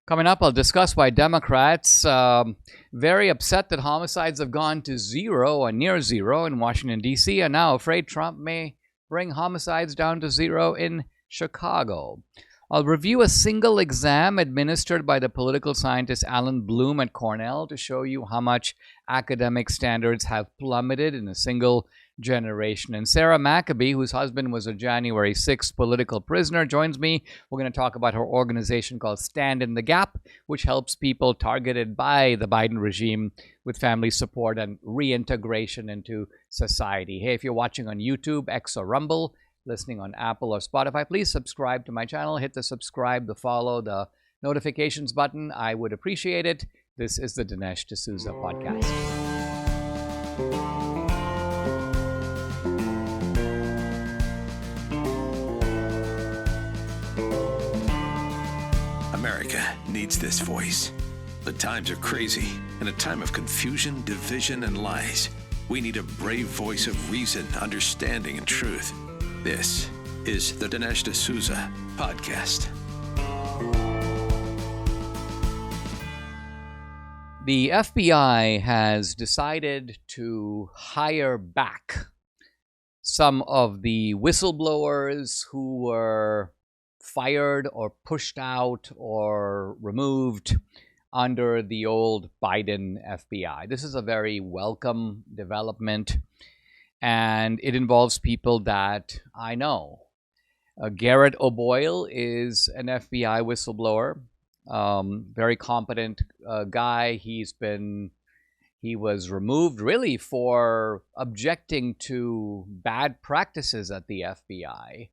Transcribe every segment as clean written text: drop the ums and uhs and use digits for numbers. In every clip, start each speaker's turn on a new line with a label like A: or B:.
A: Coming up, I'll discuss why Democrats very upset that homicides have gone to zero or near zero in Washington, D.C., and now afraid Trump may bring homicides down to zero in Chicago. I'll review a single exam administered by the political scientist Allan Bloom at Cornell to show you how much academic standards have plummeted in a single generation. And Sarah McAbee, whose husband was a January 6th political prisoner, joins me. We're going to talk about her organization called Stand in the Gap, which helps people targeted by the Biden regime with family support and reintegration into society. Hey, if you're watching on YouTube, X or Rumble, listening on Apple or Spotify, please subscribe to my channel. Hit the subscribe, the follow, the notifications button. I would appreciate it. This is the Dinesh D'Souza podcast.
B: America needs this voice. The times are crazy. In a time of confusion, division, and lies, we need a brave voice of reason, understanding, and truth. This is the Dinesh D'Souza podcast.
A: The FBI has decided to hire back some of the whistleblowers who were fired or pushed out or removed under the old Biden FBI. This is a very welcome development, and it involves people that I know. Garrett O'Boyle is an FBI whistleblower, very competent guy. He was removed really for objecting to bad practices at the FBI.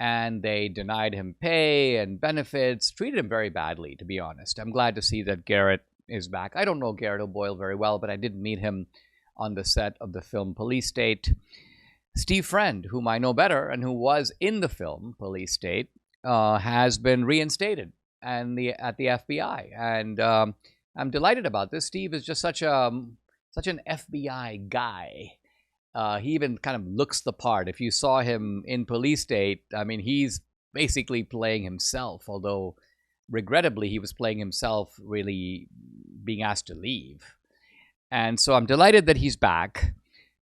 A: And they denied him pay and benefits, treated him very badly, to be honest. I'm glad to see that Garrett is back. I don't know Garrett O'Boyle very well, but I did meet him on the set of the film Police State. Steve Friend, whom I know better and who was in the film Police State, has been reinstated at the FBI. And I'm delighted about this. Steve is just such an FBI guy. He even kind of looks the part. If you saw him in Police State, I mean, he's basically playing himself, although regrettably he was playing himself really being asked to leave. And so I'm delighted that he's back.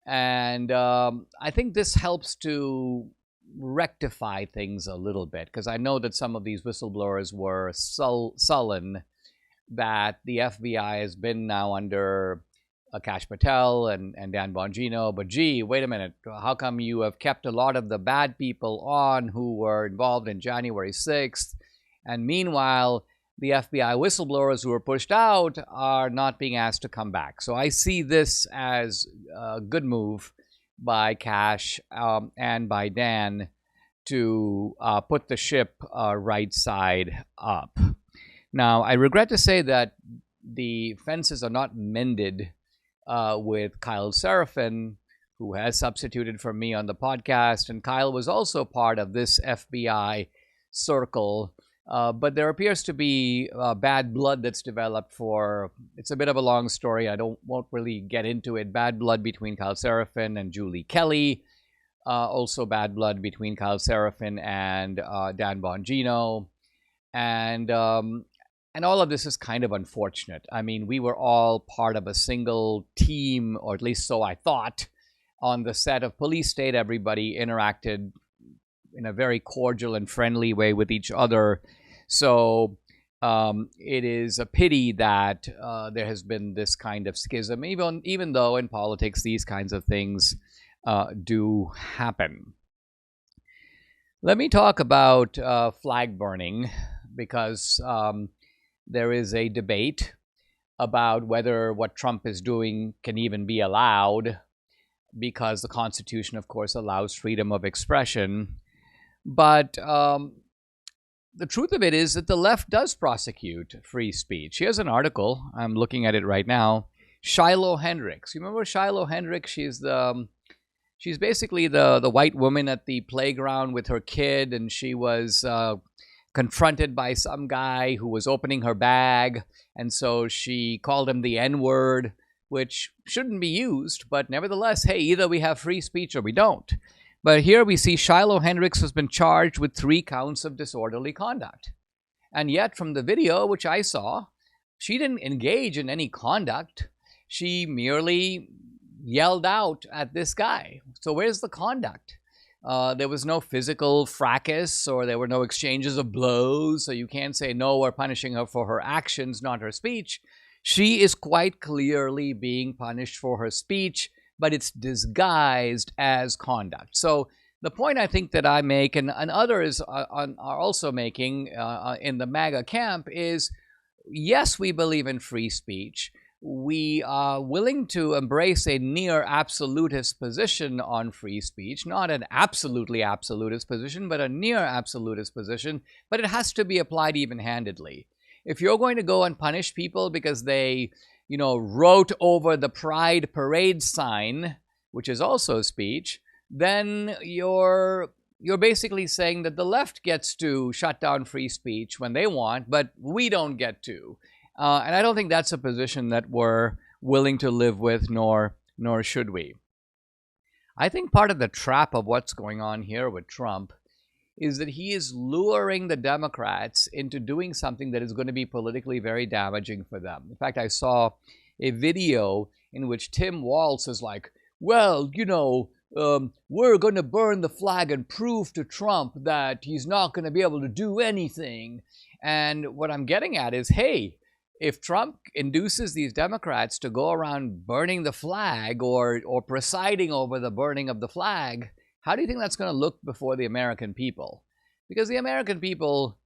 A: And I think this helps to rectify things a little bit, because I know that some of these whistleblowers were sullen that the FBI has been now under Kash Patel and Dan Bongino, but gee, wait a minute, how come you have kept a lot of the bad people on who were involved in January 6th, and meanwhile, the FBI whistleblowers who were pushed out are not being asked to come back? So I see this as a good move by Kash and by Dan to put the ship right side up. Now, I regret to say that the fences are not mended with Kyle Seraphin, who has substituted for me on the podcast. And Kyle was also part of this FBI circle. But there appears to be bad blood that's developed it's a bit of a long story. I won't really get into it. Bad blood between Kyle Seraphin and Julie Kelly. Also bad blood between Kyle Seraphin and Dan Bongino. And all of this is kind of unfortunate. I mean, we were all part of a single team, or at least so I thought, on the set of Police State. Everybody interacted in a very cordial and friendly way with each other. So it is a pity that there has been this kind of schism, even though in politics these kinds of things do happen. Let me talk about flag burning, because there is a debate about whether what Trump is doing can even be allowed, because the Constitution, of course, allows freedom of expression. But the truth of it is that the left does prosecute free speech. Here's an article. I'm looking at it right now. Shiloh Hendricks. You remember Shiloh Hendricks? She's basically the white woman at the playground with her kid, and she was confronted by some guy who was opening her bag, and so she called him the N-word, which shouldn't be used, but nevertheless, hey, either we have free speech or we don't. But here we see Shiloh Hendricks has been charged with 3 counts of disorderly conduct. And yet, from the video, which I saw, she didn't engage in any conduct. She merely yelled out at this guy. So where's the conduct? There was no physical fracas, or there were no exchanges of blows, so you can't say, no, we're punishing her for her actions, not her speech. She is quite clearly being punished for her speech, but it's disguised as conduct. So the point I think that I make, and others are also making in the MAGA camp, is yes, we believe in free speech. We are willing to embrace a near absolutist position on free speech, not an absolutely absolutist position, but a near absolutist position, but it has to be applied even-handedly. If you're going to go and punish people because they, wrote over the Pride Parade sign, which is also speech, then you're basically saying that the left gets to shut down free speech when they want, but we don't get to. And I don't think that's a position that we're willing to live with, nor should we. I think part of the trap of what's going on here with Trump is that he is luring the Democrats into doing something that is going to be politically very damaging for them. In fact, I saw a video in which Tim Walz is like, well, we're going to burn the flag and prove to Trump that he's not going to be able to do anything. And what I'm getting at is, hey, if Trump induces these Democrats to go around burning the flag or presiding over the burning of the flag, how do you think that's going to look before the American people? Because the American people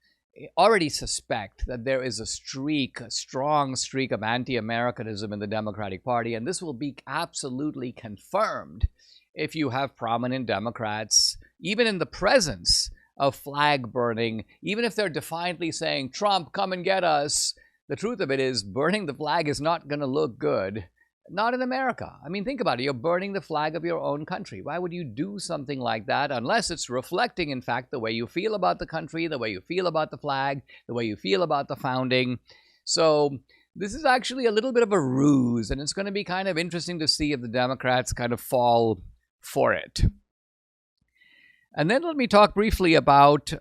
A: already suspect that there is a strong streak of anti-Americanism in the Democratic Party, and this will be absolutely confirmed if you have prominent Democrats, even in the presence of flag burning, even if they're defiantly saying, Trump, come and get us. The truth of it is, burning the flag is not going to look good. Not in America. I mean, think about it. You're burning the flag of your own country. Why would you do something like that unless it's reflecting, in fact, the way you feel about the country, the way you feel about the flag, the way you feel about the founding? So this is actually a little bit of a ruse, and it's going to be kind of interesting to see if the Democrats kind of fall for it. And then let me talk briefly about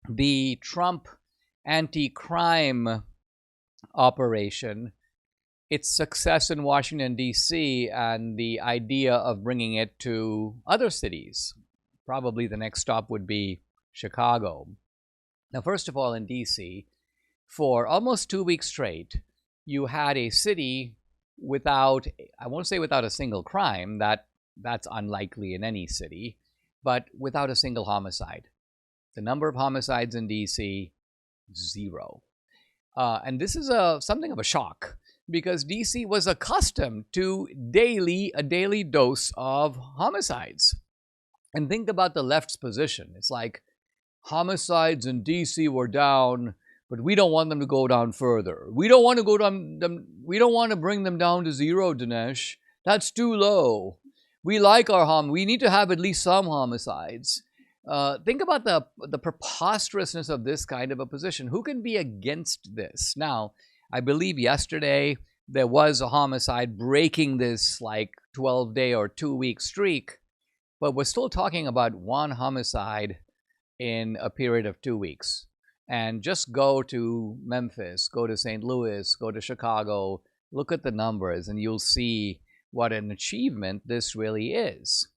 A: the Trump anti-crime operation, its success in Washington, D.C., and the idea of bringing it to other cities. Probably the next stop would be Chicago. Now, first of all, in D.C., for almost 2 weeks straight, you had a city without, I won't say without a single crime, that's unlikely in any city, but without a single homicide. The number of homicides in D.C., 0. And this is something of a shock, because D.C. was accustomed to a daily dose of homicides. And think about the left's position. It's like, homicides in D.C. were down, but we don't want them to go down further. We don't want to go down. We don't want to bring them down to 0, Dinesh. That's too low. We like our we need to have at least some homicides. Think about the preposterousness of this kind of a position. Who can be against this? Now, I believe yesterday there was a homicide breaking this 12-day or 2-week streak, but we're still talking about one homicide in a period of 2 weeks. And just go to Memphis, go to St. Louis, go to Chicago, look at the numbers, and you'll see what an achievement this really is.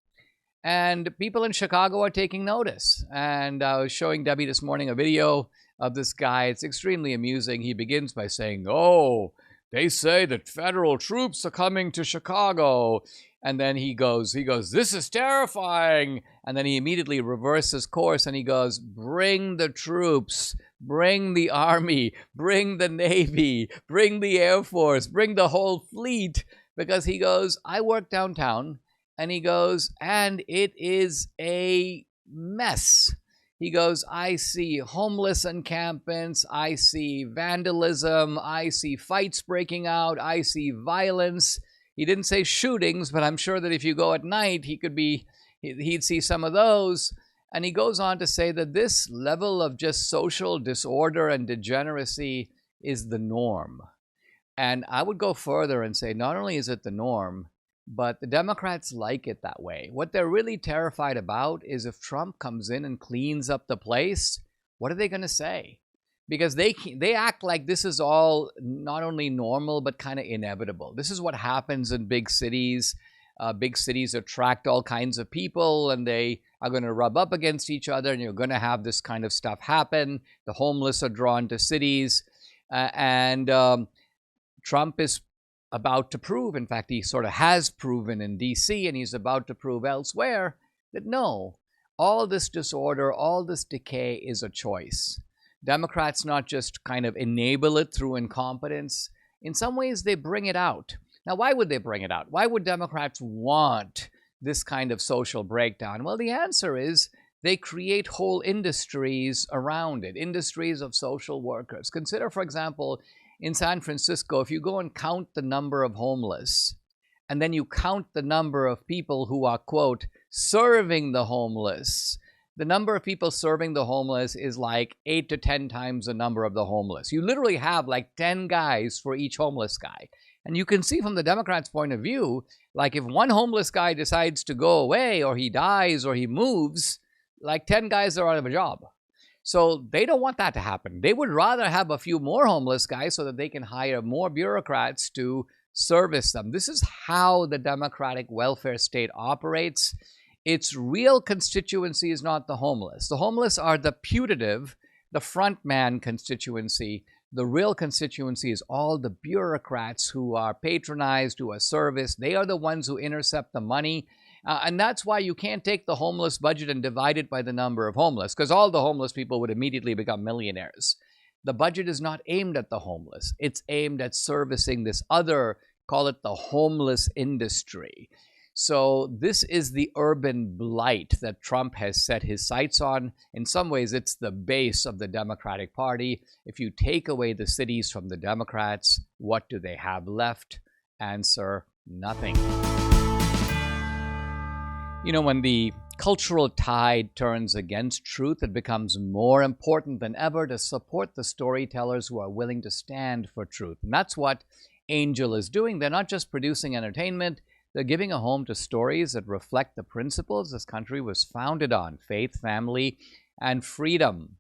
A: And people in Chicago are taking notice. And I was showing Debbie this morning a video of this guy. It's extremely amusing. He begins by saying, oh, they say that federal troops are coming to Chicago. And then he goes, this is terrifying. And then he immediately reverses course and he goes, bring the troops, bring the Army, bring the Navy, bring the Air Force, bring the whole fleet. Because he goes, I work downtown. And he goes, and it is a mess. He goes, I see homeless encampments, I see vandalism, I see fights breaking out, I see violence. He didn't say shootings, but I'm sure that if you go at night, he'd see some of those. And he goes on to say that this level of just social disorder and degeneracy is the norm. And I would go further and say not only is it the norm, but the Democrats like it that way. What they're really terrified about is if Trump comes in and cleans up the place, what are they going to say? because they act like this is all not only normal but kind of inevitable. This is what happens in big cities. Big cities attract all kinds of people, and they are going to rub up against each other, and you're going to have this kind of stuff happen. The homeless are drawn to cities, and Trump is about to prove, in fact, he sort of has proven in D.C., and he's about to prove elsewhere, that no, all this disorder, all this decay is a choice. Democrats not just kind of enable it through incompetence. In some ways, they bring it out. Now, why would they bring it out? Why would Democrats want this kind of social breakdown? Well, the answer is they create whole industries around it, industries of social workers. Consider, for example, in San Francisco, if you go and count the number of homeless, and then you count the number of people who are, quote, serving the homeless, the number of people serving the homeless is like 8 to 10 times the number of the homeless. You literally have like 10 guys for each homeless guy. And you can see from the Democrats' point of view, like if one homeless guy decides to go away, or he dies, or he moves, like 10 guys are out of a job. So they don't want that to happen. They would rather have a few more homeless guys so that they can hire more bureaucrats to service them. This is how the democratic welfare state operates. Its real constituency is not the homeless. The homeless are the putative, the front man constituency. The real constituency is all the bureaucrats who are patronized, who are serviced. They are the ones who intercept the money. And that's why you can't take the homeless budget and divide it by the number of homeless, because all the homeless people would immediately become millionaires. The budget is not aimed at the homeless. It's aimed at servicing this other, call it the homeless industry. So this is the urban blight that Trump has set his sights on. In some ways, it's the base of the Democratic Party. If you take away the cities from the Democrats, what do they have left? Answer, nothing. You know, when the cultural tide turns against truth, it becomes more important than ever to support the storytellers who are willing to stand for truth. And that's what Angel is doing. They're not just producing entertainment. They're giving a home to stories that reflect the principles this country was founded on: faith, family, and freedom.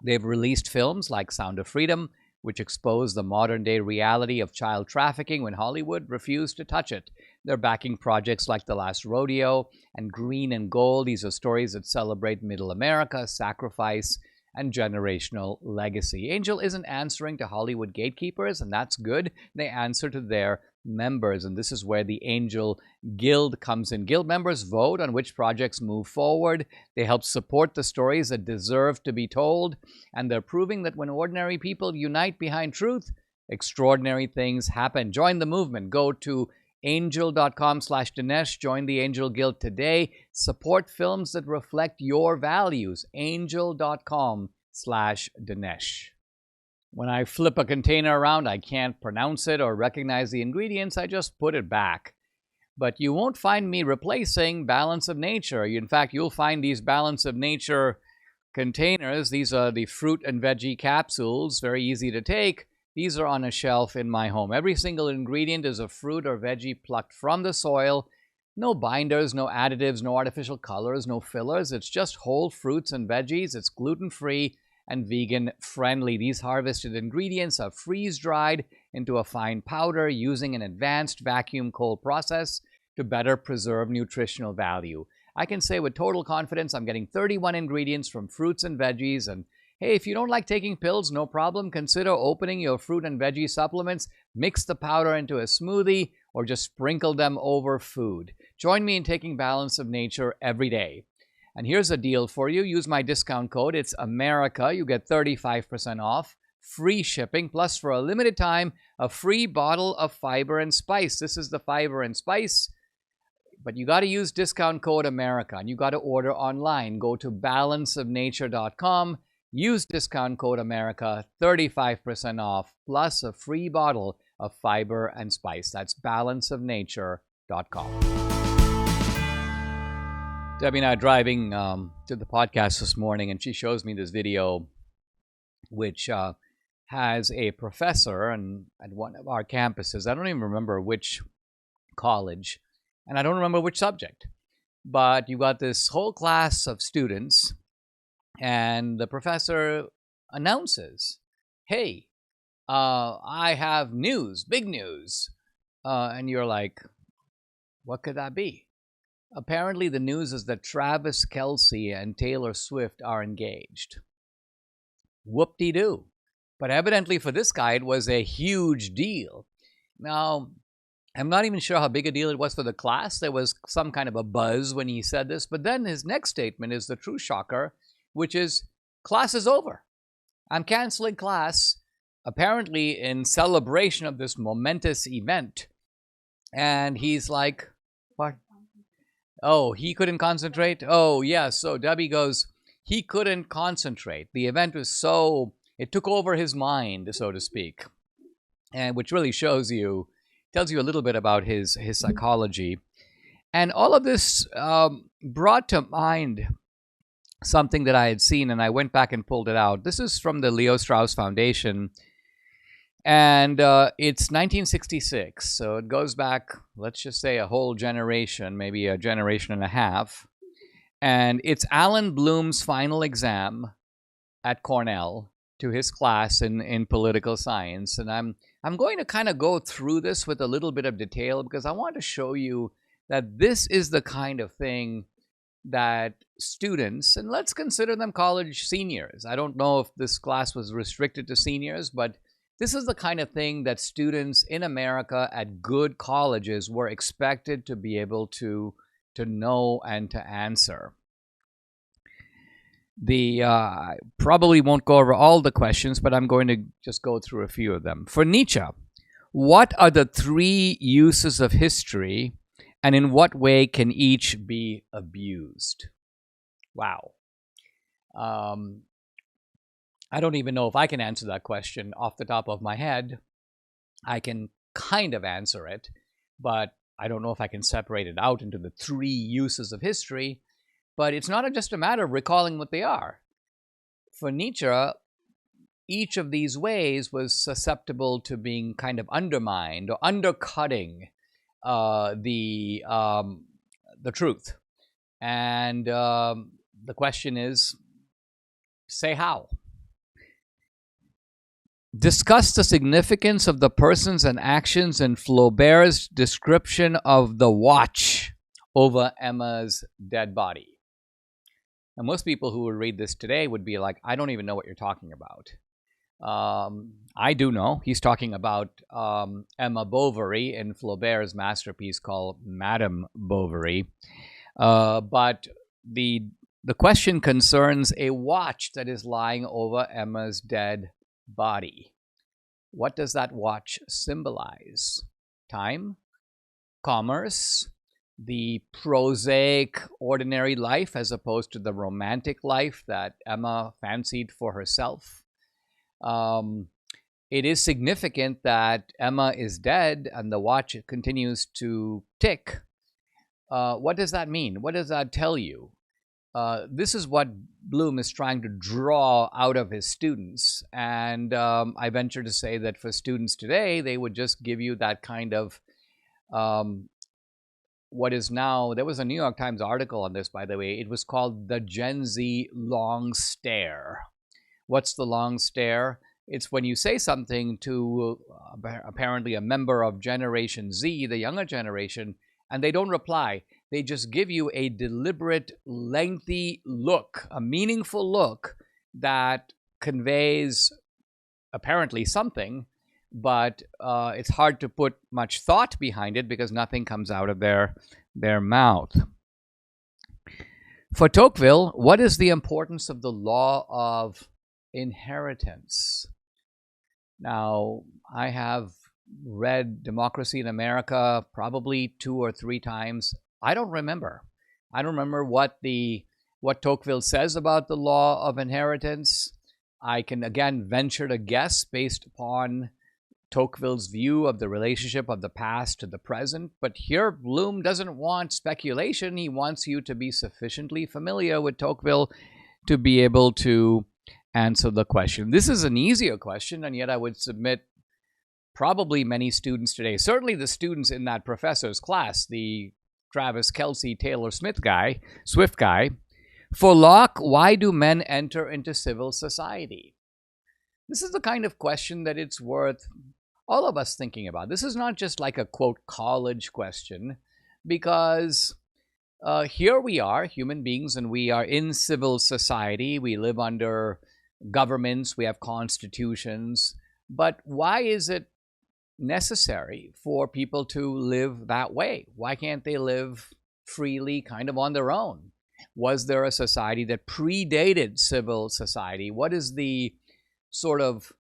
A: They've released films like Sound of Freedom, which expose the modern-day reality of child trafficking when Hollywood refused to touch it. They're backing projects like The Last Rodeo and Green and Gold. These are stories that celebrate Middle America, sacrifice, and generational legacy. Angel isn't answering to Hollywood gatekeepers, and that's good. They answer to their members, and this is where the Angel Guild comes in. Guild members vote on which projects move forward. They help support the stories that deserve to be told, and they're proving that when ordinary people unite behind truth, extraordinary things happen. Join the movement. Go to angel.com/Dinesh. Join the Angel Guild today. Support films that reflect your values. Angel.com/Dinesh. When I flip a container around, I can't pronounce it or recognize the ingredients. I just put it back. But you won't find me replacing Balance of Nature. In fact, you'll find these Balance of Nature containers. These are the fruit and veggie capsules, very easy to take. These are on a shelf in my home. Every single ingredient is a fruit or veggie plucked from the soil. No binders, no additives, no artificial colors, no fillers. It's just whole fruits and veggies. It's gluten-free and vegan-friendly. These harvested ingredients are freeze-dried into a fine powder using an advanced vacuum cold process to better preserve nutritional value. I can say with total confidence I'm getting 31 ingredients from fruits and veggies, and hey, if you don't like taking pills, no problem. Consider opening your fruit and veggie supplements, mix the powder into a smoothie, or just sprinkle them over food. Join me in taking Balance of Nature every day. And here's a deal for you. Use my discount code. It's America. You get 35% off, free shipping, plus for a limited time, a free bottle of Fiber and Spice. This is the Fiber and Spice, but you got to use discount code America, and you got to order online. Go to balanceofnature.com. Use discount code America, 35% off, plus a free bottle of Fiber and Spice. That's balanceofnature.com. Debbie and I are driving to the podcast this morning, and she shows me this video which has a professor at one of our campuses. I don't even remember which college, and I don't remember which subject. But you got this whole class of students, and the professor announces hey, I have news, big news. And you're like, what could that be? Apparently, the news is that Travis Kelce and Taylor Swift are engaged. Whoop-de-doo. But evidently for this guy, it was a huge deal. Now, I'm not even sure how big a deal it was for the class. There was some kind of a buzz when he said this. But then his next statement is the true shocker, which is, class is over. I'm canceling class, apparently in celebration of this momentous event. And he's like, what? Oh, he couldn't concentrate? Oh, yeah. So Debbie goes, he couldn't concentrate. The event was so, it took over his mind, so to speak. And which really shows you, tells you a little bit about his psychology. And all of this brought to mind something that I had seen, and I went back and pulled it out. This is from the Leo Strauss Foundation. And it's 1966, so it goes back, let's just say, a whole generation, maybe a generation and a half. And it's Allan Bloom's final exam at Cornell to his class in political science. And I'm going to kind of go through this with a little bit of detail because I want to show you that this is the kind of thing that students, and let's consider them college seniors. I don't know if this class was restricted to seniors, but this is the kind of thing that students in America at good colleges were expected to be able to know and to answer. I probably won't go over all the questions, but I'm going to just go through a few of them. For Nietzsche, what are the three uses of history, and in what way can each be abused? Wow. I don't even know if I can answer that question off the top of my head. I can kind of answer it, but I don't know if I can separate it out into the three uses of history. But it's not just a matter of recalling what they are. For Nietzsche, each of these ways was susceptible to being kind of undermined or undercutting the truth. And the question is, say how? Discuss the significance of the persons and actions in Flaubert's description of the watch over Emma's dead body. And most people who would read this today would be like, I don't even know what you're talking about. I do know. He's talking about Emma Bovary in Flaubert's masterpiece called Madame Bovary. But the question concerns a watch that is lying over Emma's dead body. What does that watch symbolize? Time? Commerce? The prosaic, ordinary life as opposed to the romantic life that Emma fancied for herself? It is significant that Emma is dead and the watch continues to tick. What does that mean? What does that tell you? This is what Bloom is trying to draw out of his students. And I venture to say that for students today, they would just give you that kind of what is now, there was a New York Times article on this, by the way. It was called the Gen Z long stare. What's the long stare? It's when you say something to apparently a member of Generation Z, the younger generation, and they don't reply. They just give you a deliberate, lengthy look, a meaningful look that conveys apparently something, but it's hard to put much thought behind it because nothing comes out of their mouth. For Tocqueville, what is the importance of the law of inheritance? Now, I have read Democracy in America probably 2 or 3 times. I don't remember. I don't remember what Tocqueville says about the law of inheritance. I can again venture to guess based upon Tocqueville's view of the relationship of the past to the present. But here, Bloom doesn't want speculation. He wants you to be sufficiently familiar with Tocqueville to be able to answer the question. This is an easier question, and yet I would submit probably many students today, certainly the students in that professor's class, the Travis Kelce Taylor Swift guy. For Locke, why do men enter into civil society? This is the kind of question that it's worth all of us thinking about. This is not just like a, quote, college question, because here we are, human beings, and we are in civil society. We live under governments, we have constitutions. But why is it necessary for people to live that way? Why can't they live freely, kind of on their own? Was there a society that predated civil society? What is the sort of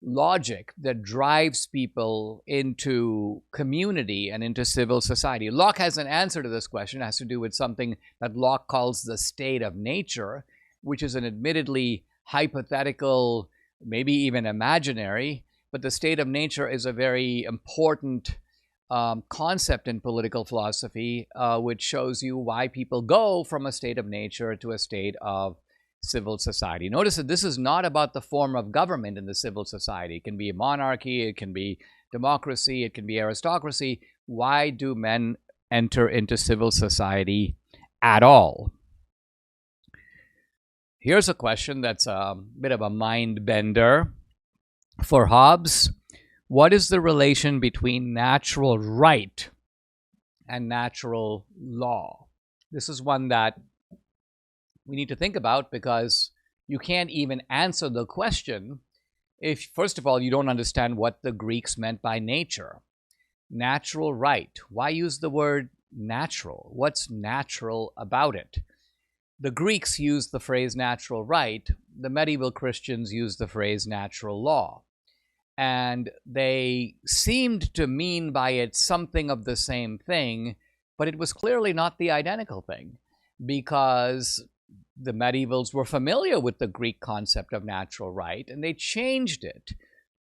A: logic that drives people into community and into civil society? Locke has an answer to this question. It has to do with something that Locke calls the state of nature, which is an admittedly hypothetical, maybe even imaginary, but the state of nature is a very important concept in political philosophy, which shows you why people go from a state of nature to a state of civil society. Notice that this is not about the form of government in the civil society. It can be a monarchy, it can be democracy, it can be aristocracy. Why do men enter into civil society at all? Here's a question that's a bit of a mind bender. For Hobbes, what is the relation between natural right and natural law? This is one that we need to think about, because you can't even answer the question if, first of all, you don't understand what the Greeks meant by nature. Natural right. Why use the word natural? What's natural about it? The Greeks used the phrase natural right. The medieval Christians used the phrase natural law. And they seemed to mean by it something of the same thing, but it was clearly not the identical thing, because the medievals were familiar with the Greek concept of natural right, and they changed it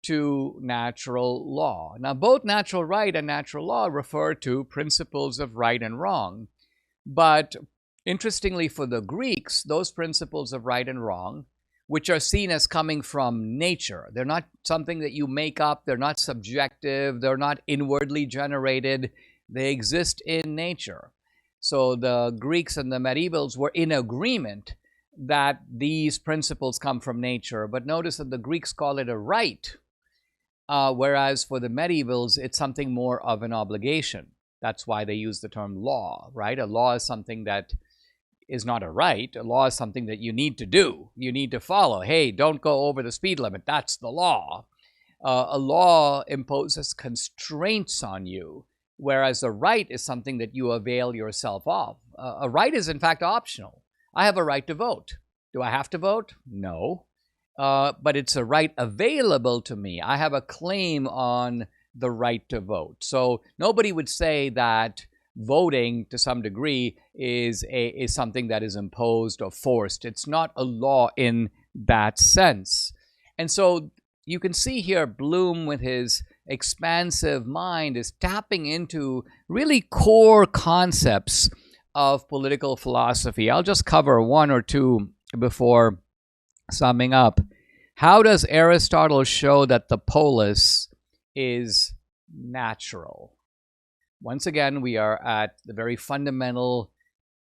A: to natural law. Now, both natural right and natural law refer to principles of right and wrong, but interestingly for the Greeks, those principles of right and wrong, which are seen as coming from nature, they're not something that you make up, they're not subjective, they're not inwardly generated, they exist in nature. So the Greeks and the medievals were in agreement that these principles come from nature, but notice that the Greeks call it a right, whereas for the medievals, it's something more of an obligation. That's why they use the term law, right? A law is something that is not a right. A law is something that you need to do. You need to follow. Hey, don't go over the speed limit. That's the law. A law imposes constraints on you, whereas a right is something that you avail yourself of. A right is, in fact, optional. I have a right to vote. Do I have to vote? No. But it's a right available to me. I have a claim on the right to vote. So nobody would say that voting, to some degree, is something that is imposed or forced. It's not a law in that sense. And so you can see here Bloom, with his expansive mind, is tapping into really core concepts of political philosophy. I'll just cover one or two before summing up. How does Aristotle show that the polis is natural? Once again, we are at the very fundamental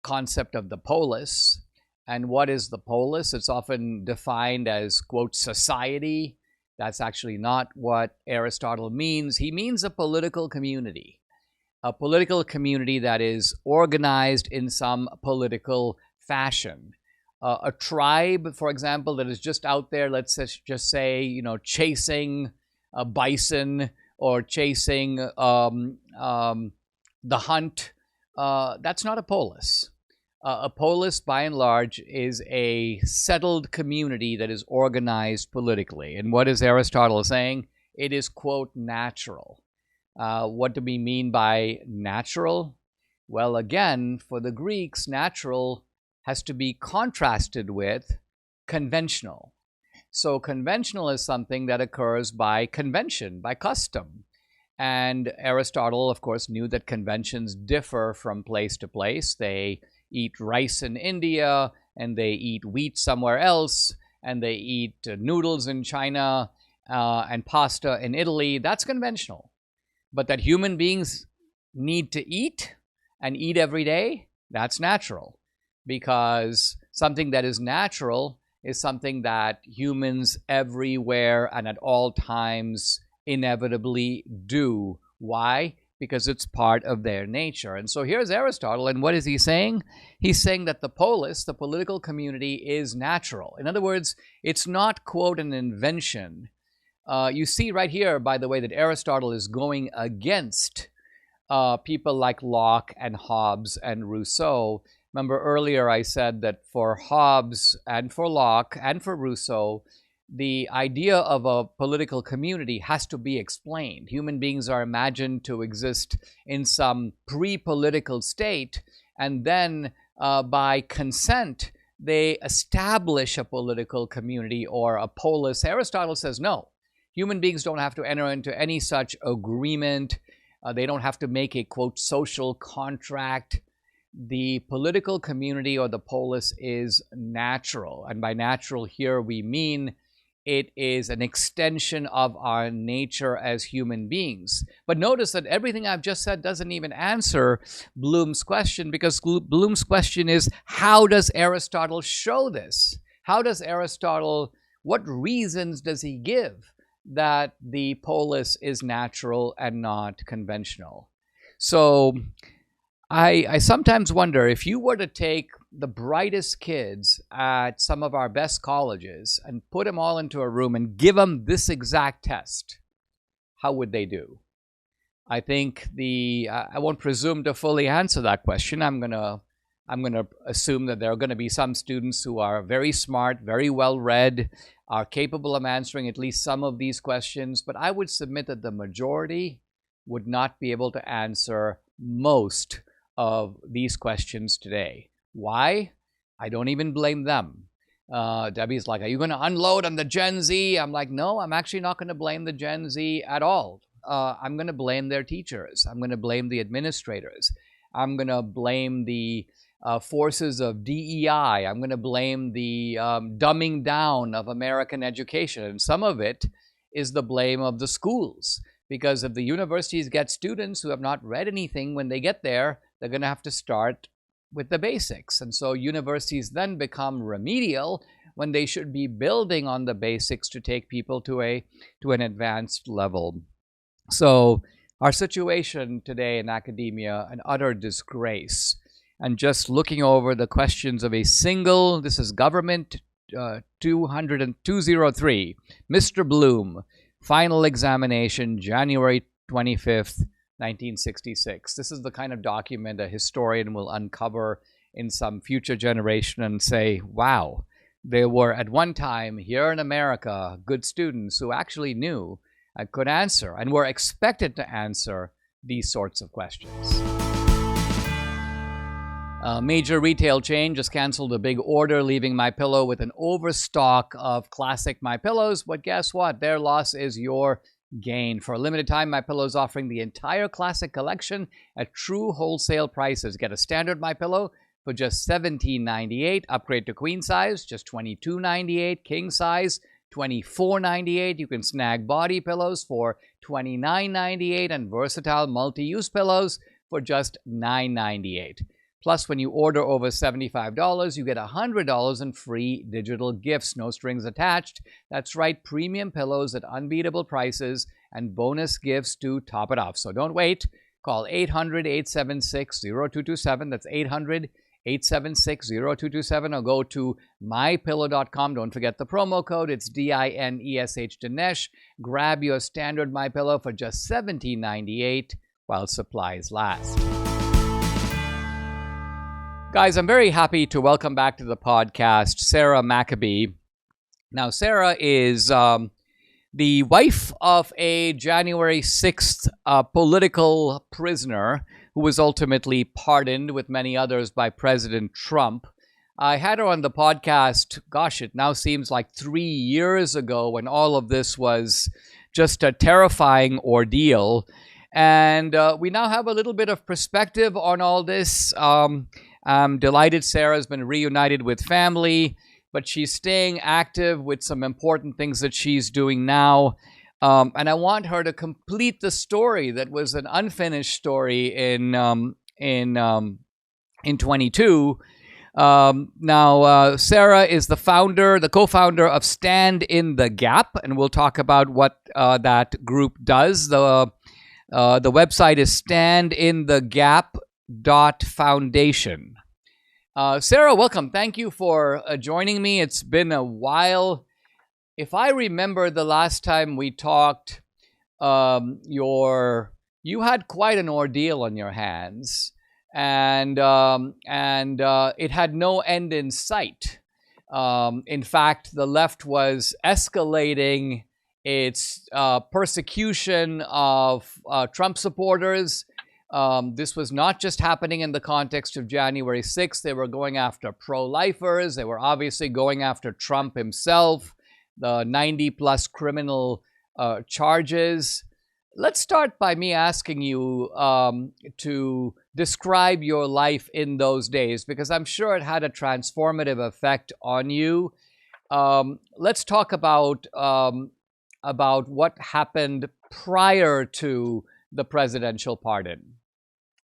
A: concept of the polis. And what is the polis? It's often defined as, quote, society. That's actually not what Aristotle means. He means a political community that is organized in some political fashion. A tribe, for example, that is just out there, let's just say, chasing a bison or chasing the hunt, that's not a polis. A polis, by and large, is a settled community that is organized politically. And what is Aristotle saying? It is, quote, natural. What do we mean by natural? Well, again, for the Greeks, natural has to be contrasted with conventional. So conventional is something that occurs by convention, by custom. And Aristotle, of course, knew that conventions differ from place to place. They eat rice in India, and they eat wheat somewhere else, and they eat noodles in China and pasta in Italy. That's conventional. But that human beings need to eat and eat every day, that's natural. Because something that is natural is something that humans everywhere and at all times inevitably do. Why? Because it's part of their nature. And so here's Aristotle, and what is he saying? He's saying that the polis, the political community, is natural. In other words, it's not, quote, an invention. You see right here, by the way, that Aristotle is going against people like Locke and Hobbes and Rousseau. Remember earlier I said that for Hobbes and for Locke and for Rousseau, the idea of a political community has to be explained. Human beings are imagined to exist in some pre-political state, and then by consent, they establish a political community or a polis. Aristotle says no. Human beings don't have to enter into any such agreement. They don't have to make a, quote, social contract. The political community or the polis is natural. And by natural here, we mean it is an extension of our nature as human beings. But notice that everything I've just said doesn't even answer Bloom's question, because Bloom's question is, how does Aristotle show this? How does Aristotle, what reasons does he give that the polis is natural and not conventional? So I sometimes wonder, if you were to take the brightest kids at some of our best colleges and put them all into a room and give them this exact test, how would they do? I think I won't presume to fully answer that question. I'm gonna assume that there are going to be some students who are very smart, very well read, are capable of answering at least some of these questions, but I would submit that the majority would not be able to answer most of these questions today. Why? I don't even blame them. Debbie's like, are you going to unload on the Gen Z? I'm like, no, I'm actually not going to blame the Gen Z at all. I'm going to blame their teachers. I'm going to blame the administrators. I'm going to blame the forces of DEI. I'm going to blame the dumbing down of American education. And some of it is the blame of the schools. Because if the universities get students who have not read anything when they get there, they're going to have to start with the basics. And so universities then become remedial when they should be building on the basics to take people to an advanced level. So our situation today in academia, an utter disgrace. And just looking over the questions of a single, this is government 203, Mr. Bloom, final examination, January 25th, 1966. This is the kind of document a historian will uncover in some future generation and say, wow, there were at one time here in America good students who actually knew and could answer and were expected to answer these sorts of questions. A major retail chain just canceled a big order, leaving MyPillow with an overstock of classic MyPillows. But guess what? Their loss is your gain. For a limited time, MyPillow is offering the entire classic collection at true wholesale prices. Get a standard MyPillow for just $17.98. Upgrade to queen size, just $22.98. King size, $24.98. You can snag body pillows for $29.98 and versatile multi-use pillows for just $9.98. Plus, when you order over $75, you get $100 in free digital gifts, no strings attached. That's right, premium pillows at unbeatable prices and bonus gifts to top it off. So don't wait. Call 800-876-0227. That's 800-876-0227, or go to mypillow.com. Don't forget the promo code. It's DINESH Dinesh. Grab your standard MyPillow for just $17.98 while supplies last. Guys, I'm very happy to welcome back to the podcast Sarah McAbee. Now, Sarah is the wife of a January 6th political prisoner who was ultimately pardoned with many others by President Trump. I had her on the podcast, gosh, it now seems like 3 years ago, when all of this was just a terrifying ordeal. And we now have a little bit of perspective on all this. I'm delighted Sarah's been reunited with family, but she's staying active with some important things that she's doing now. And I want her to complete the story that was an unfinished story in 22. Now, Sarah is the co-founder of Stand in the Gap, and we'll talk about what that group does. The website is standinthegap.foundation. Sarah, welcome. Thank you for joining me. It's been a while. If I remember the last time we talked, you had quite an ordeal on your hands, and it had no end in sight. In fact, the left was escalating its persecution of Trump supporters. This was not just happening in the context of January 6th. They were going after pro-lifers. They were obviously going after Trump himself, the 90-plus criminal charges. Let's start by me asking you to describe your life in those days, because I'm sure it had a transformative effect on you. Let's talk about what happened prior to the presidential pardon.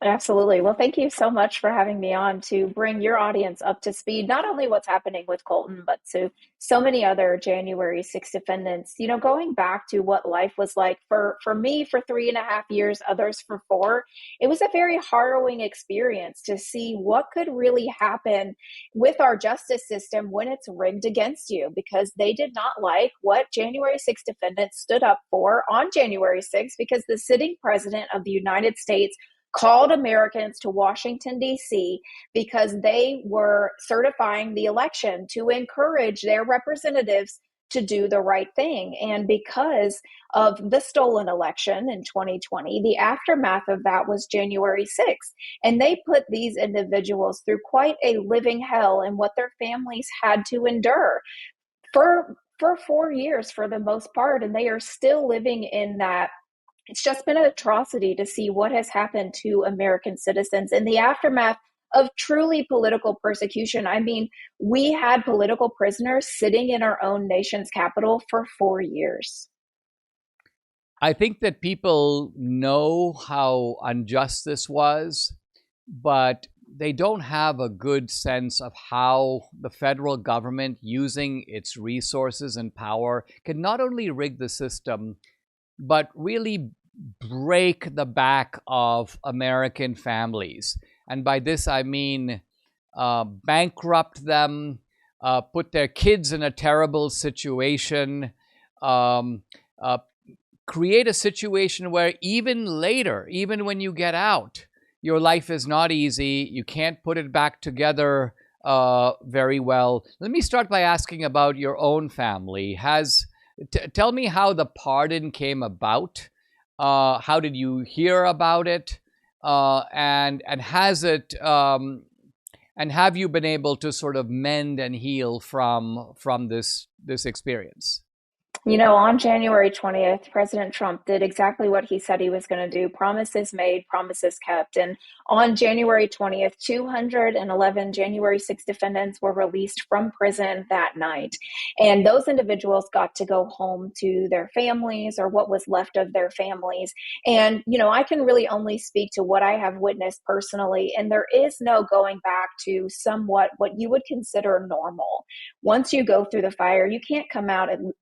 C: Absolutely. Well, thank you so much for having me on to bring your audience up to speed, not only what's happening with Colton, but to so many other January 6 defendants. You know, going back to what life was like for me for 3.5 years, others for 4, it was a very harrowing experience to see what could really happen with our justice system when it's rigged against you, because they did not like what January 6 defendants stood up for on January 6, because the sitting president of the United States called Americans to Washington, D.C., because they were certifying the election to encourage their representatives to do the right thing. And because of the stolen election in 2020, the aftermath of that was January 6th. And they put these individuals through quite a living hell and what their families had to endure for 4 years for the most part. And they are still living in that. It's just been an atrocity to see what has happened to American citizens in the aftermath of truly political persecution. I mean, we had political prisoners sitting in our own nation's capital for 4 years.
A: I think that people know how unjust this was, but they don't have a good sense of how the federal government, using its resources and power, can not only rig the system, but really break the back of American families. And by this, I mean bankrupt them, put their kids in a terrible situation, create a situation where even later, even when you get out, your life is not easy. You can't put it back together very well. Let me start by asking about your own family. Tell me how the pardon came about. How did you hear about it? And has it and have you been able to sort of mend and heal from this experience?
C: You know, on January 20th, President Trump did exactly what he said he was going to do. Promises made, promises kept. And on January 20th, 211 January 6 defendants were released from prison that night. And those individuals got to go home to their families, or what was left of their families. And, you know, I can really only speak to what I have witnessed personally. And there is no going back to somewhat what you would consider normal. Once you go through the fire, you can't come out and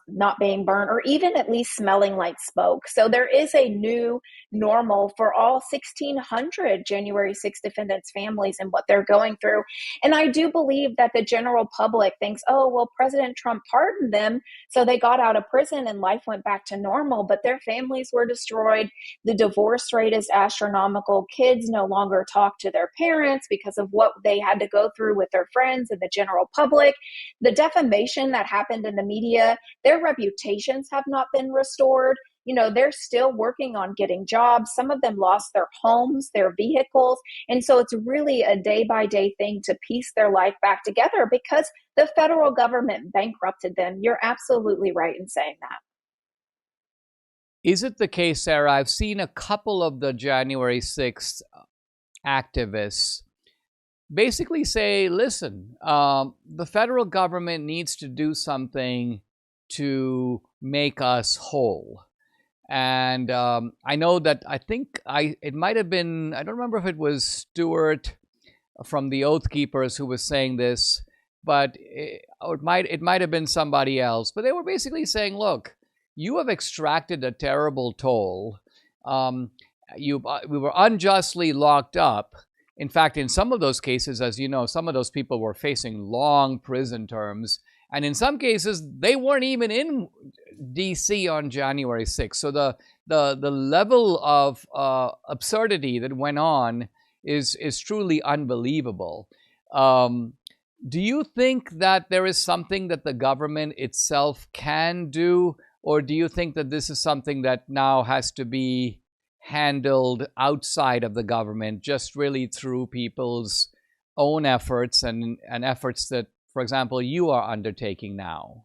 C: not being burned, or even at least smelling like smoke. So there is a new normal for all 1,600 January 6 defendants' families and what they're going through. And I do believe that the general public thinks, oh, well, President Trump pardoned them, so they got out of prison and life went back to normal, but their families were destroyed. The divorce rate is astronomical. Kids no longer talk to their parents because of what they had to go through with their friends and the general public. The defamation that happened in the media, their reputations have not been restored. You know, they're still working on getting jobs. Some of them lost their homes, their vehicles. And so it's really a day-by-day thing to piece their life back together because the federal government bankrupted them. You're absolutely right in saying that.
A: Is it the case, Sarah? I've seen a couple of the January 6th activists basically say, listen, the federal government needs to do something to make us whole. And I know that it might have been, I don't remember if it was Stewart from the Oath Keepers who was saying this, but it might have been somebody else. But they were basically saying, look, you have extracted a terrible toll. We were unjustly locked up. In fact, in some of those cases, as you know, some of those people were facing long prison terms. And in some cases, they weren't even in D.C. on January 6th. So the level of absurdity that went on is truly unbelievable. Do you think that there is something that the government itself can do, or do you think that this is something that now has to be handled outside of the government, just really through people's own efforts and efforts that, for example, you are undertaking now?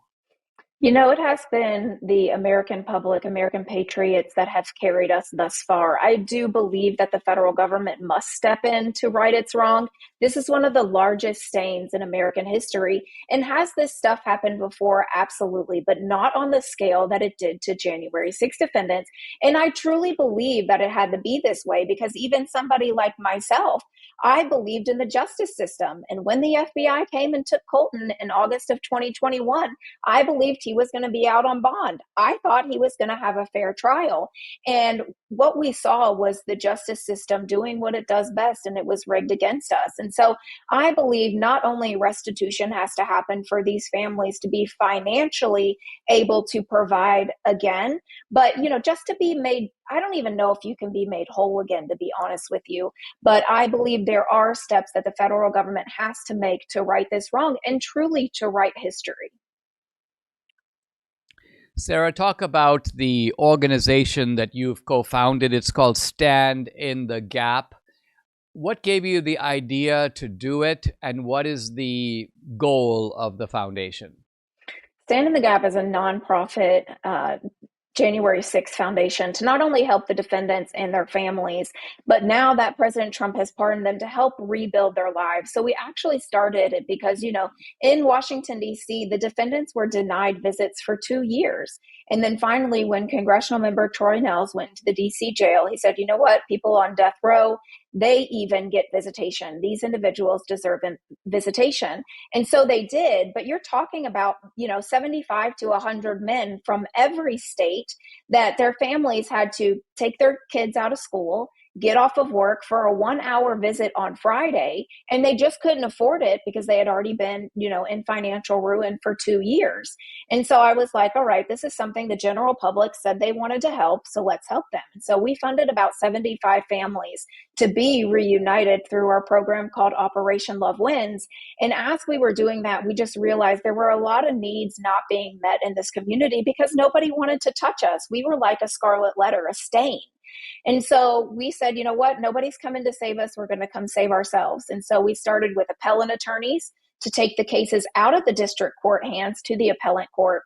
C: You know, it has been the American public, American patriots that have carried us thus far. I do believe that the federal government must step in to right its wrong. This is one of the largest stains in American history. And has this stuff happened before? Absolutely, but not on the scale that it did to January 6 defendants. And I truly believe that it had to be this way because even somebody like myself, I believed in the justice system. And when the FBI came and took Colton in August of 2021, I believed he was going to be out on bond. I thought he was going to have a fair trial. And what we saw was the justice system doing what it does best, and it was rigged against us. And so I believe not only restitution has to happen for these families to be financially able to provide again, but, you know, just to be made, I don't even know if you can be made whole again, to be honest with you. But I believe there are steps that the federal government has to make to right this wrong and truly to write history.
A: Sarah, talk about the organization that you've co-founded. It's called Stand in the Gap. What gave you the idea to do it, and what is the goal of the foundation?
C: Stand in the Gap is a nonprofit January 6th foundation to not only help the defendants and their families, but now that President Trump has pardoned them, to help rebuild their lives. So we actually started it because, you know, in Washington, D.C., the defendants were denied visits for 2 years. And then finally, when congressional member Troy Nehls went to the D.C. jail, he said, you know what, people on death row, they even get visitation. These individuals deserve visitation. And so they did. But you're talking about, you know, 75 to 100 men from every state that their families had to take their kids out of school, get off of work for a 1-hour visit on Friday, and they just couldn't afford it because they had already been, you know, in financial ruin for 2 years. And so I was like, all right, this is something the general public said they wanted to help, so let's help them. And so we funded about 75 families to be reunited through our program called Operation Love Wins. And as we were doing that, we just realized there were a lot of needs not being met in this community because nobody wanted to touch us. We were like a scarlet letter, a stain. And so we said, you know what, nobody's coming to save us. We're going to come save ourselves. And so we started with appellant attorneys to take the cases out of the district court hands to the appellant court.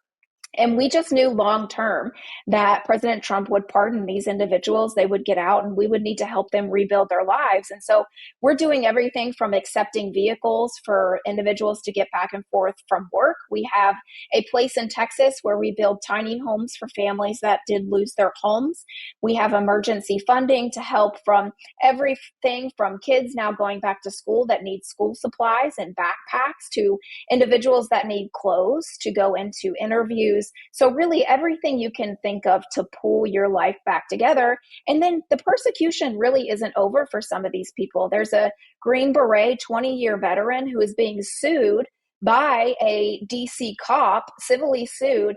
C: And we just knew long term that President Trump would pardon these individuals. They would get out and we would need to help them rebuild their lives. And so we're doing everything from accepting vehicles for individuals to get back and forth from work. We have a place in Texas where we build tiny homes for families that did lose their homes. We have emergency funding to help from everything from kids now going back to school that need school supplies and backpacks to individuals that need clothes to go into interviews. So really everything you can think of to pull your life back together. And then the persecution really isn't over for some of these people. There's a Green Beret 20-year veteran who is being sued by a DC cop, civilly sued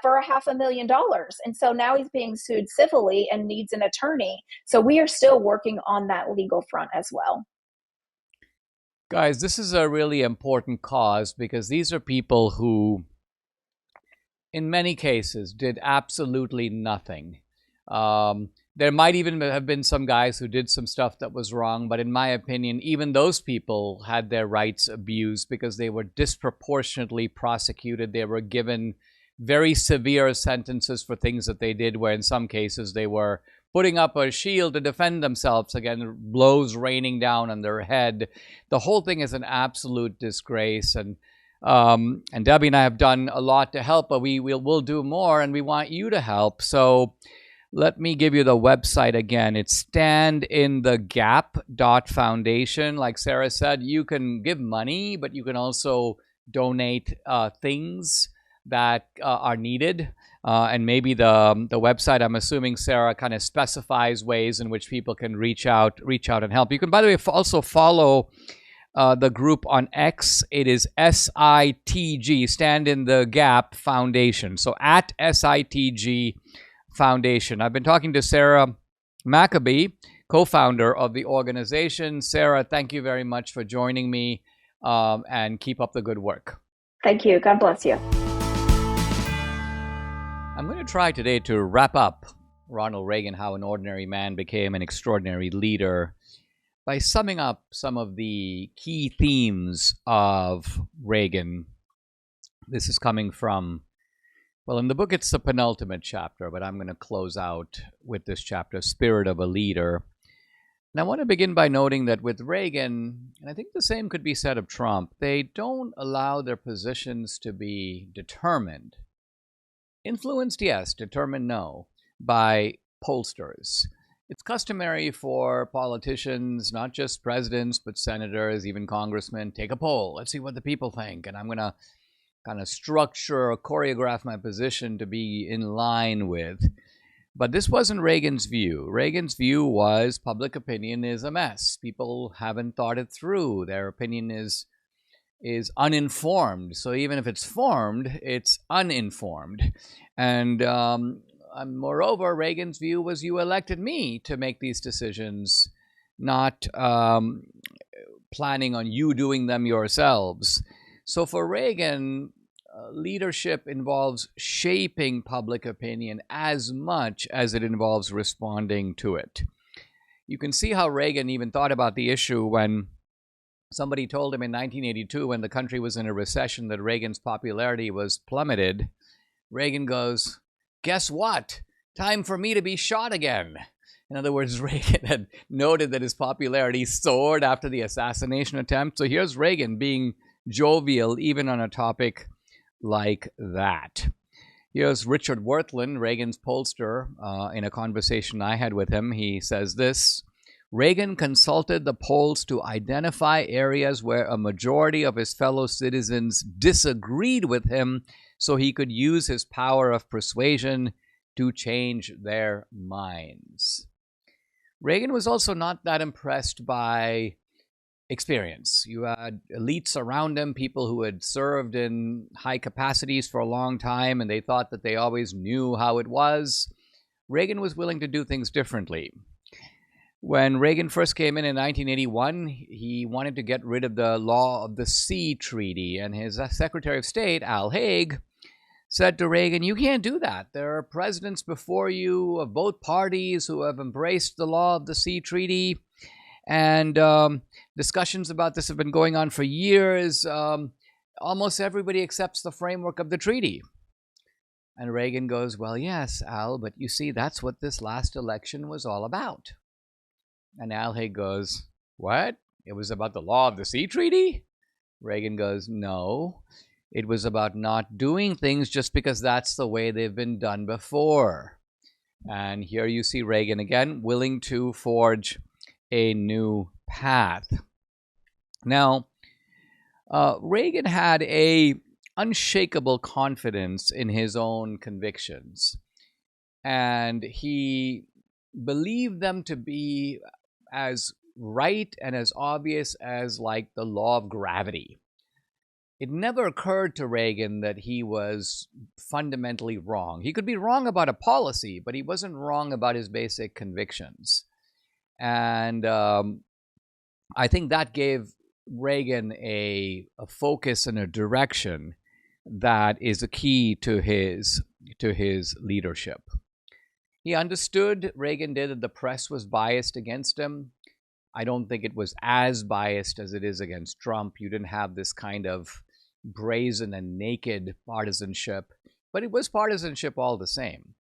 C: for $500,000. And so now he's being sued civilly and needs an attorney. So we are still working on that legal front as well.
A: Guys, this is a really important cause because these are people who, in many cases, did absolutely nothing. There might even have been some guys who did some stuff that was wrong, but in my opinion, even those people had their rights abused because they were disproportionately prosecuted. They were given very severe sentences for things that they did, where in some cases they were putting up a shield to defend themselves against blows raining down on their head. The whole thing is an absolute disgrace. And Debbie and I have done a lot to help, but we'll do more, and we want you to help. So Let me give you the website again. It's standinthegap.foundation. Like Sarah said, you can give money, but you can also donate things that are needed. And maybe the website, I'm assuming Sarah kind of specifies ways in which people can reach out and help. You can, by the way, also follow the group on X. It is SITG, Stand in the Gap Foundation. So at SITG Foundation. I've been talking to Sarah McAbee, co-founder of the organization. Sarah, thank you very much for joining me, and keep up the good work.
C: Thank you. God bless you.
A: I'm going to try today to wrap up Ronald Reagan, How an Ordinary Man Became an Extraordinary Leader, by summing up some of the key themes of Reagan. This is coming from, well, in the book it's the penultimate chapter, but I'm going to close out with this chapter, Spirit of a Leader. And I want to begin by noting that with Reagan, and I think the same could be said of Trump, they don't allow their positions to be determined. Influenced, yes. Determined, no. By pollsters. It's customary for politicians, not just presidents, but senators, even congressmen, take a poll. Let's see what the people think. And I'm going to kind of structure or choreograph my position to be in line with. But this wasn't Reagan's view. Reagan's view was public opinion is a mess. People haven't thought it through. Their opinion is uninformed. So even if it's formed, it's uninformed. And moreover, Reagan's view was you elected me to make these decisions, not planning on you doing them yourselves. So for Reagan, leadership involves shaping public opinion as much as it involves responding to it. You can see how Reagan even thought about the issue when somebody told him in 1982, when the country was in a recession, that Reagan's popularity was plummeted. Reagan goes, "Guess what? Time for me to be shot again." In other words, Reagan had noted that his popularity soared after the assassination attempt. So here's Reagan being jovial even on a topic like that. Here's Richard Worthland, Reagan's pollster, in a conversation I had with him. He says this: Reagan consulted the polls to identify areas where a majority of his fellow citizens disagreed with him so he could use his power of persuasion to change their minds. Reagan was also not that impressed by experience. You had elites around him, people who had served in high capacities for a long time, and they thought that they always knew how it was. Reagan was willing to do things differently. When Reagan first came in 1981, he wanted to get rid of the law of the sea treaty, and his Secretary of State, Al Haig, said to Reagan, "You can't do that. There are presidents before you of both parties who have embraced the law of the sea treaty, and discussions about this have been going on for years. Almost everybody accepts the framework of the treaty." And Reagan goes, "Well, yes, Al, but you see, that's what this last election was all about." And Al Haig goes, "What? It was about the law of the sea treaty?" Reagan goes, "No. It was about not doing things just because that's the way they've been done before." And here you see Reagan again, willing to forge a new path. Now, Reagan had a unshakable confidence in his own convictions, and he believed them to be as right and as obvious as, like, the law of gravity. It never occurred to Reagan that he was fundamentally wrong. He could be wrong about a policy, but he wasn't wrong about his basic convictions. And I think that gave Reagan a focus and a direction that is a key to his leadership. He understood, Reagan did, that the press was biased against him. I don't think it was as biased as it is against Trump. You didn't have this kind of brazen and naked partisanship, but it was partisanship all the same.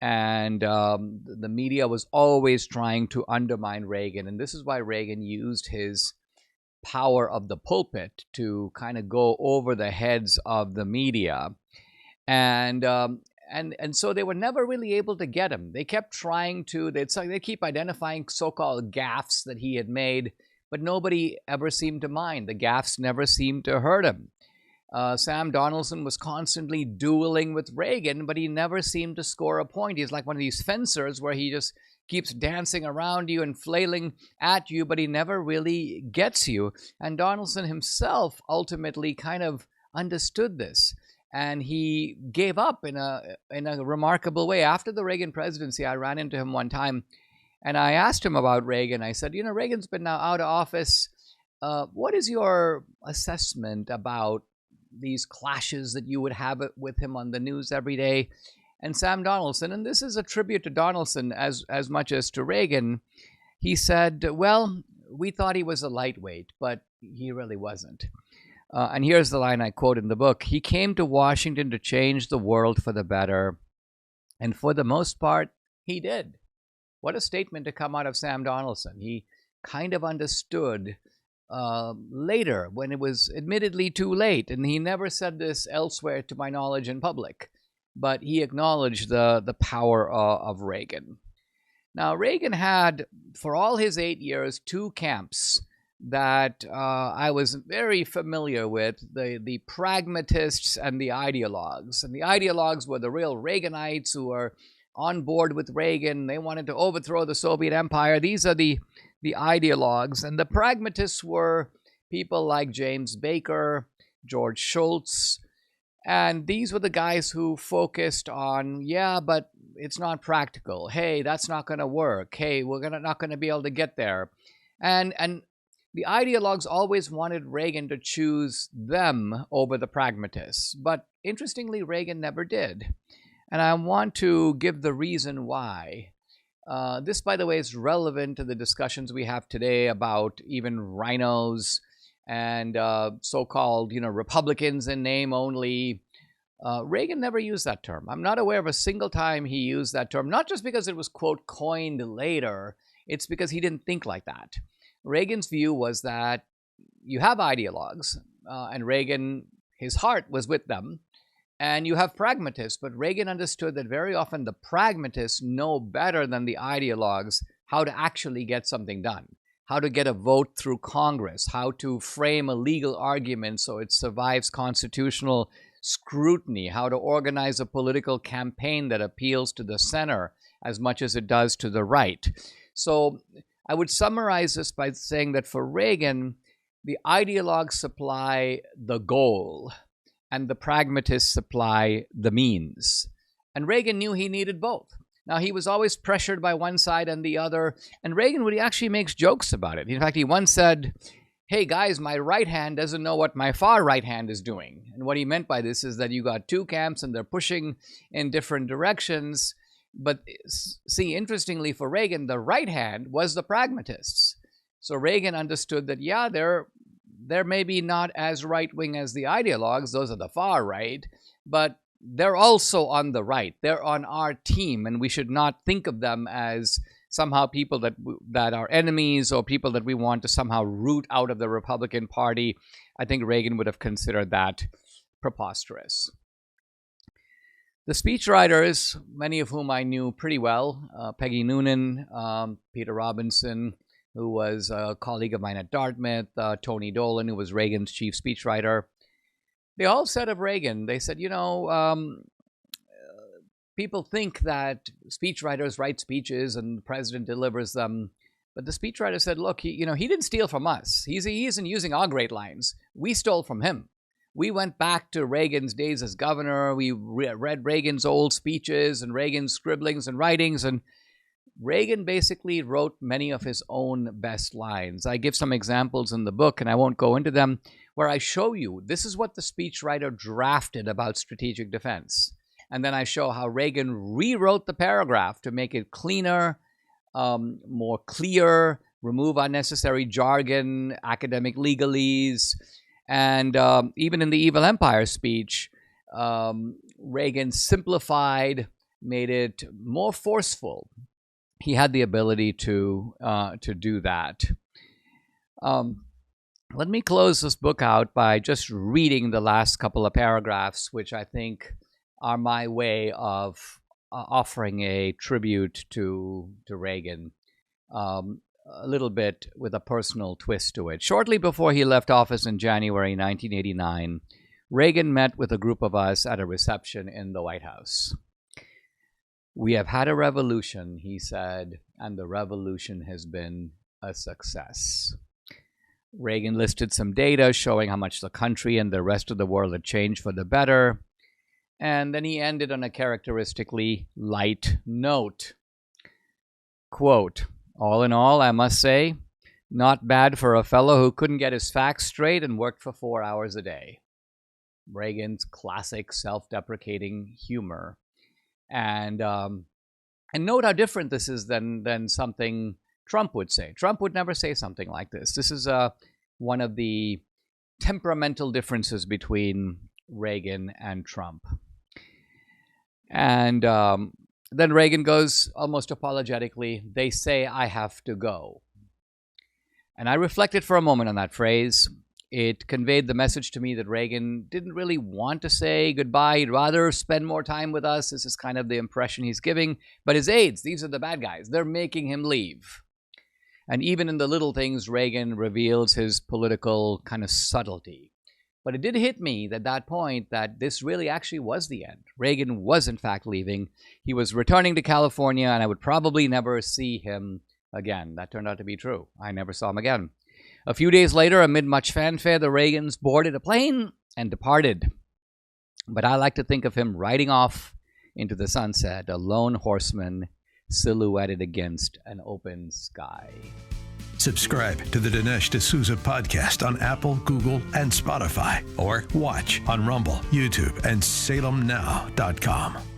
A: And the media was always trying to undermine Reagan. And this is why Reagan used his power of the pulpit to kind of go over the heads of the media. And and so they were never really able to get him. They kept trying to. They keep identifying so-called gaffes that he had made, but nobody ever seemed to mind. The gaffes never seemed to hurt him. Sam Donaldson was constantly dueling with Reagan, but he never seemed to score a point. He's like one of these fencers where he just keeps dancing around you and flailing at you, but he never really gets you. And Donaldson himself ultimately kind of understood this, and he gave up in a remarkable way. After the Reagan presidency, I ran into him one time, and I asked him about Reagan. I said, Reagan's been now out of office. What is your assessment about these clashes that you would have with him on the news every day? And Sam Donaldson, and this is a tribute to Donaldson as much as to Reagan, he said, well, we thought he was a lightweight, but he really wasn't. And here's the line I quote in the book. He came to Washington to change the world for the better, and for the most part, he did. What a statement to come out of Sam Donaldson. He kind of understood later, when it was admittedly too late, and he never said this elsewhere to my knowledge in public, but he acknowledged the power of Reagan. Now, Reagan had, for all his 8 years, two camps that I was very familiar with, the pragmatists and the ideologues. And the ideologues were the real Reaganites who were on board with Reagan. They wanted to overthrow the Soviet Empire. These are the ideologues. And the pragmatists were people like James Baker, George Shultz, and these were the guys who focused on, yeah, but it's not practical. Hey, that's not going to work. Hey, we're not going to be able to get there. And the ideologues always wanted Reagan to choose them over the pragmatists. But interestingly, Reagan never did. And I want to give the reason why. This, by the way, is relevant to the discussions we have today about even rhinos and so-called, Republicans in name only. Reagan never used that term. I'm not aware of a single time he used that term, not just because it was, quote, coined later. It's because he didn't think like that. Reagan's view was that you have ideologues, and Reagan, his heart was with them, and you have pragmatists. But Reagan understood that very often the pragmatists know better than the ideologues how to actually get something done, how to get a vote through Congress, how to frame a legal argument so it survives constitutional scrutiny, how to organize a political campaign that appeals to the center as much as it does to the right. So I would summarize this by saying that for Reagan, the ideologues supply the goal and the pragmatists supply the means. And Reagan knew he needed both. Now, he was always pressured by one side and the other, and Reagan actually makes jokes about it. In fact, he once said, hey guys, my right hand doesn't know what my far right hand is doing. And what he meant by this is that you got two camps and they're pushing in different directions. But see, interestingly for Reagan, the right hand was the pragmatists. So Reagan understood that, yeah, they're maybe not as right-wing as the ideologues, those are the far right, but they're also on the right. They're on our team, and we should not think of them as somehow people that are enemies or people that we want to somehow root out of the Republican Party. I think Reagan would have considered that preposterous. The speechwriters, many of whom I knew pretty well, Peggy Noonan, Peter Robinson, who was a colleague of mine at Dartmouth, Tony Dolan, who was Reagan's chief speechwriter, they all said of Reagan, they said, people think that speechwriters write speeches and the president delivers them. But the speechwriter said, look, he didn't steal from us. He isn't using our great lines. We stole from him. We went back to Reagan's days as governor. We read Reagan's old speeches and Reagan's scribblings and writings, and Reagan basically wrote many of his own best lines. I give some examples in the book, and I won't go into them, where I show you this is what the speechwriter drafted about strategic defense. And then I show how Reagan rewrote the paragraph to make it cleaner, more clear, remove unnecessary jargon, academic legalese. And even in the Evil Empire speech, Reagan simplified, made it more forceful. He had the ability to do that. Let me close this book out by just reading the last couple of paragraphs, which I think are my way of offering a tribute to Reagan, a little bit with a personal twist to it. Shortly before he left office in January 1989, Reagan met with a group of us at a reception in the White House. "We have had a revolution," he said, "and the revolution has been a success." Reagan listed some data showing how much the country and the rest of the world had changed for the better. And then he ended on a characteristically light note. Quote, "All in all, I must say, not bad for a fellow who couldn't get his facts straight and worked for 4 hours a day." Reagan's classic self-deprecating humor. And note how different this is than something Trump would say. Trump would never say something like this. This is one of the temperamental differences between Reagan and Trump. And then Reagan goes almost apologetically, "They say I have to go." And I reflected for a moment on that phrase. It conveyed the message to me that Reagan didn't really want to say goodbye. He'd rather spend more time with us. This is kind of the impression he's giving. But his aides, these are the bad guys. They're making him leave. And even in the little things, Reagan reveals his political kind of subtlety. But it did hit me at that point that this really actually was the end. Reagan was, in fact, leaving. He was returning to California, and I would probably never see him again. That turned out to be true. I never saw him again. A few days later, amid much fanfare, the Reagans boarded a plane and departed. But I like to think of him riding off into the sunset, a lone horseman silhouetted against an open sky.
B: Subscribe to the Dinesh D'Souza podcast on Apple, Google, and Spotify, or watch on Rumble, YouTube, and SalemNow.com.